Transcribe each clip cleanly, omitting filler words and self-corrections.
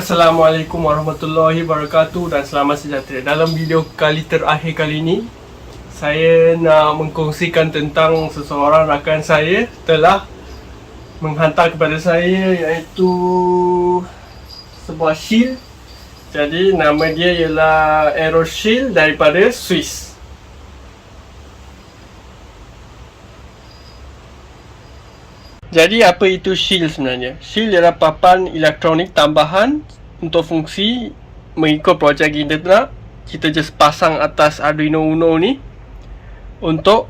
Assalamualaikum warahmatullahi wabarakatuh dan selamat sejahtera. Dalam video terakhir kali ini, saya nak mengkongsikan tentang seseorang rakan saya telah menghantar kepada saya, iaitu sebuah shield. Jadi nama dia ialah Aero Shield daripada Swiss. Jadi apa itu shield sebenarnya? Shield ialah papan elektronik tambahan untuk fungsi mengikut projek kita nak. Kita just pasang atas Arduino Uno ni. Untuk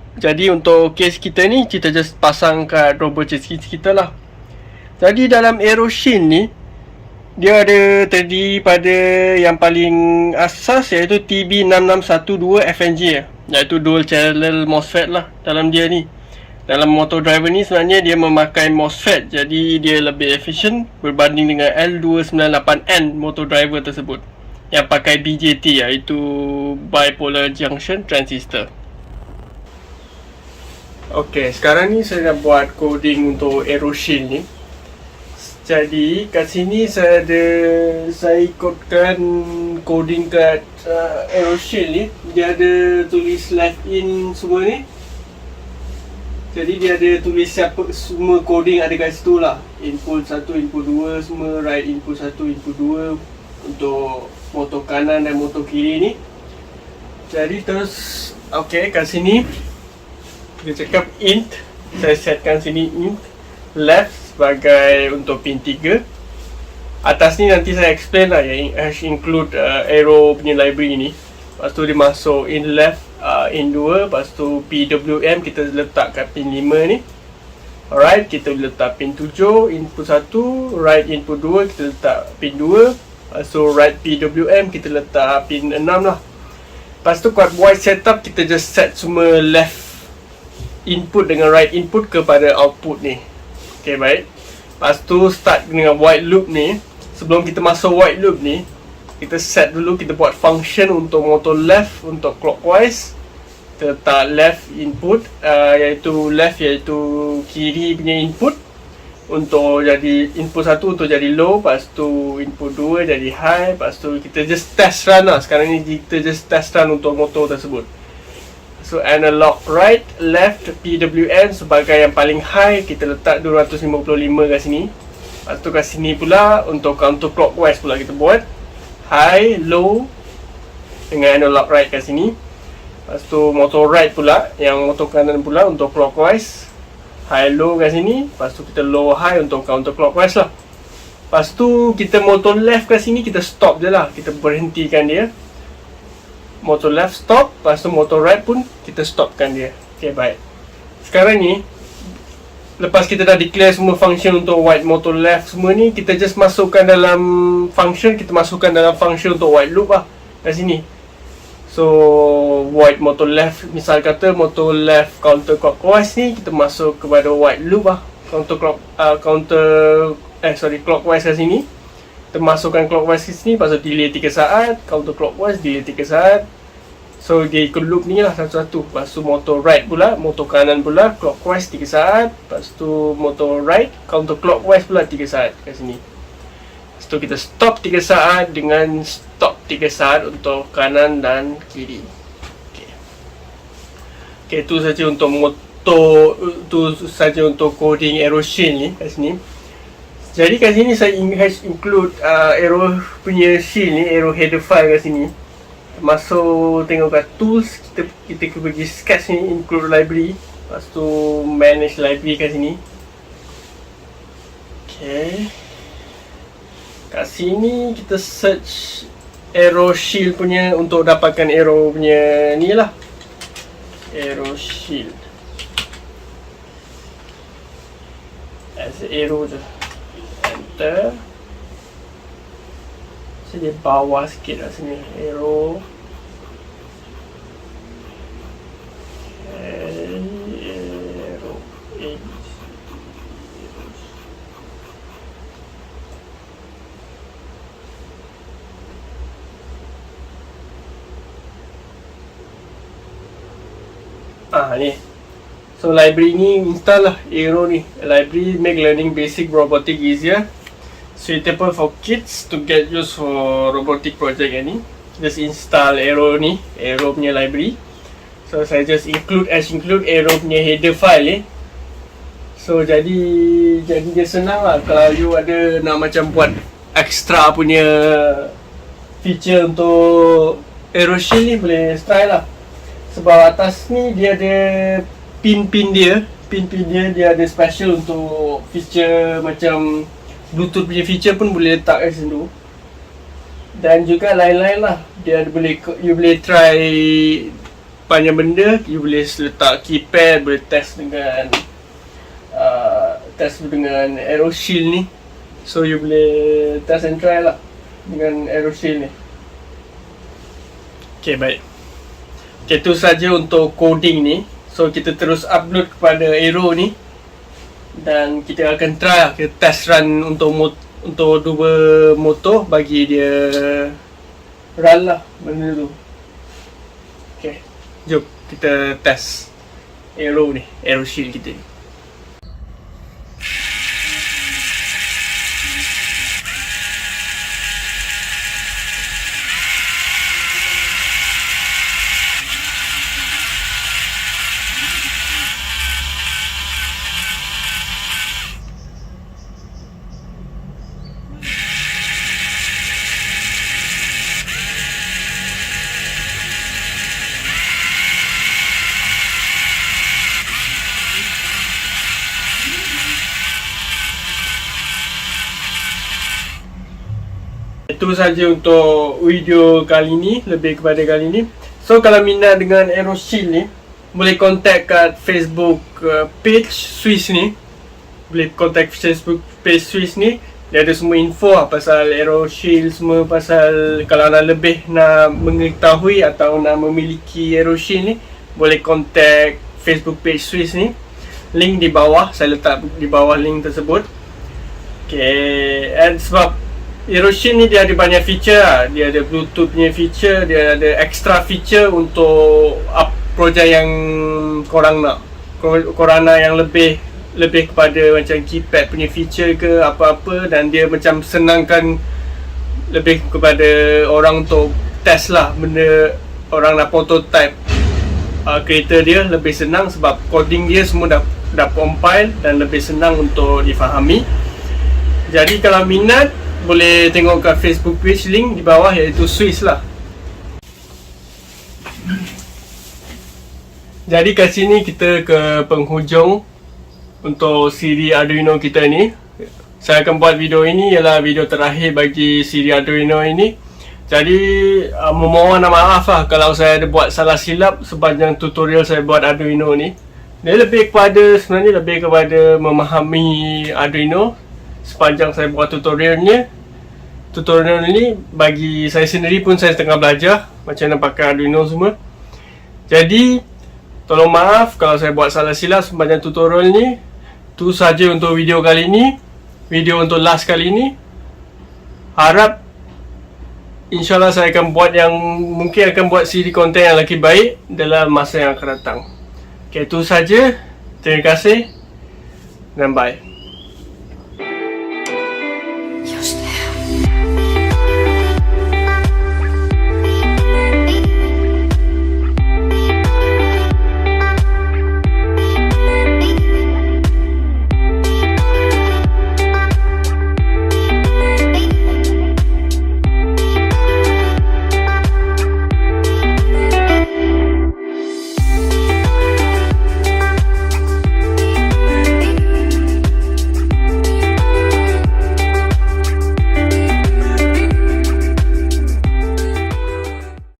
case kita ni, kita just pasang kat robot chassis kita lah. Jadi dalam Aero Shield ni, dia ada terdiri pada yang paling asas, iaitu TB6612 FNG, iaitu dual channel MOSFET lah dalam dia ni. Dalam motor driver ni sebenarnya dia memakai MOSFET, jadi dia lebih efisien berbanding dengan L298N motor driver tersebut yang pakai BJT, iaitu Bipolar Junction Transistor. Ok, sekarang ni saya nak buat coding untuk Aero Shield ni. Jadi kat sini saya ikutkan coding kat Aero Shield ni. Dia ada tulis left in semua ni. Jadi dia ada tulis semua coding ada kat situ lah. Input 1, input 2 semua, right input 1, input 2 untuk motor kanan dan motor kiri ni. Jadi terus ok, kat sini dia cakap int. Saya setkan sini int left sebagai untuk pin 3. Atas ni nanti saya explain lah, yang include Aero punya library ni. Lepas tu dia masuk in left, in 2, lepas tu PWM kita letak kat pin 5 ni. Alright, kita letak pin 7, input 1, right input 2 kita letak pin 2. Lepas tu right PWM kita letak pin 6 lah. Lepas tu kat void setup kita just set semua left input dengan right input kepada output ni. Ok, baik. Lepas tu start dengan white loop ni. Sebelum kita masuk white loop ni, kita set dulu, kita buat function untuk motor left, untuk clockwise. Kita letak left input, iaitu kiri punya input, untuk jadi input 1 untuk jadi low. Lepas tu input 2 jadi high. Lepas tu kita just test run lah. Sekarang ni kita just test run untuk motor tersebut. So analog right, left, PWM sebagai yang paling high, kita letak 255 kat sini. Lepas tu kat sini pula untuk counter clockwise pula kita buat high, low dengan analog right kat sini. Lepas tu motor right pula, yang motor kanan pula untuk clockwise, high, low kat sini. Lepas tu kita low, high untuk counter clockwise lah. Lepas tu kita motor left kat sini, kita stop je lah, kita berhentikan dia. Motor left stop, lepas tu motor right pun kita stopkan dia. Ok, baik. Sekarang ni, lepas kita dah declare semua function untuk white motor left semua ni, kita just masukkan dalam function, untuk white loop lah kat sini. So white motor left, misal kata motor left counter clockwise ni, kita masuk kepada white loop lah. Clockwise kat sini. Kita masukkan clockwise ke sini, lepas tu delay 3 saat, counter clockwise delay 3 saat. So dia ikut loop ni lah satu-satu. Lepas tu motor right pula, motor kanan pula clockwise 3 saat. Lepas tu motor right counter clockwise pula 3 saat kat sini. Lepas tu kita stop 3 saat dengan stop 3 saat untuk kanan dan kiri. Ok, itu saja untuk untuk coding Aero Shield ni kat sini. Jadi kat sini saya include Aero punya shield ni, Aero header file kat sini. Masuk tengok kat tools, kita pergi sketch ni, include library. Lepas tu manage library kat sini. Ok, kat sini kita search Aero Shield punya untuk dapatkan Aero punya ni lah, Aero Shield as Aero je. Enter. So dia bawah sikit lah sini, Aero. Aero. Ni. So library ni install lah, Aero ni. Library make learning basic robotic easier. suitable for kids to get used for robotic project ni. Just install Aero ni, Aero punya library. So saya just include Aero punya header file So jadi dia senang lah kalau you ada nak macam buat extra punya feature untuk AeroShield ni, boleh try lah. Sebab atas ni dia ada pin-pin dia ada special untuk feature macam Bluetooth punya feature pun boleh letak kat situ. Dan juga lain-lain lah. You boleh try banyak benda. You boleh letak keypad, boleh test dengan AeroShield ni. So you boleh test and try lah dengan AeroShield ni. Okay, baik. Okay, tu saja untuk coding ni. So kita terus upload kepada Aero ni. Dan kita akan try lah, kita test run untuk dua motor, bagi dia run lah benda tu. Okay, jom kita test Aero ni, AeroShield kita ni. Itu saja untuk video kali ni, lebih kepada kali ni. So kalau minat dengan AeroShield ni, boleh contact kat Facebook page Swiss ni. Boleh contact Facebook page Swiss ni. Dia ada semua info lah pasal AeroShield, semua pasal kalau nak lebih nak mengetahui atau nak memiliki AeroShield ni, boleh contact Facebook page Swiss ni. Link di bawah, saya letak di bawah link tersebut. Okay, and sebab AeroShield ni dia ada banyak feature lah. Dia ada Bluetooth punya feature, dia ada extra feature untuk projek yang korang nak. Korang nak yang lebih kepada macam keypad punya feature ke apa-apa, dan dia macam senangkan lebih kepada orang untuk test lah benda, orang nak prototype kereta dia lebih senang sebab coding dia semua dah compile dan lebih senang untuk difahami. Jadi kalau minat, boleh tengok kat Facebook page, link di bawah, iaitu Swiss lah. Jadi kat sini kita ke penghujung untuk siri Arduino kita ni. Saya akan buat video ini ialah video terakhir bagi siri Arduino ini. Jadi memohon maaf lah kalau saya ada buat salah silap sepanjang tutorial saya buat Arduino ni. Dia sebenarnya lebih kepada memahami Arduino. Sepanjang saya buat tutorial ni, bagi saya sendiri pun saya tengah belajar macam mana pakai Arduino semua. Jadi tolong maaf kalau saya buat salah silap sepanjang tutorial ni. Itu saja untuk video kali ni, video untuk last kali ni. Harap InsyaAllah saya akan buat mungkin akan buat siri konten yang lagi baik dalam masa yang akan datang. Okay, itu saja. Terima kasih dan bye.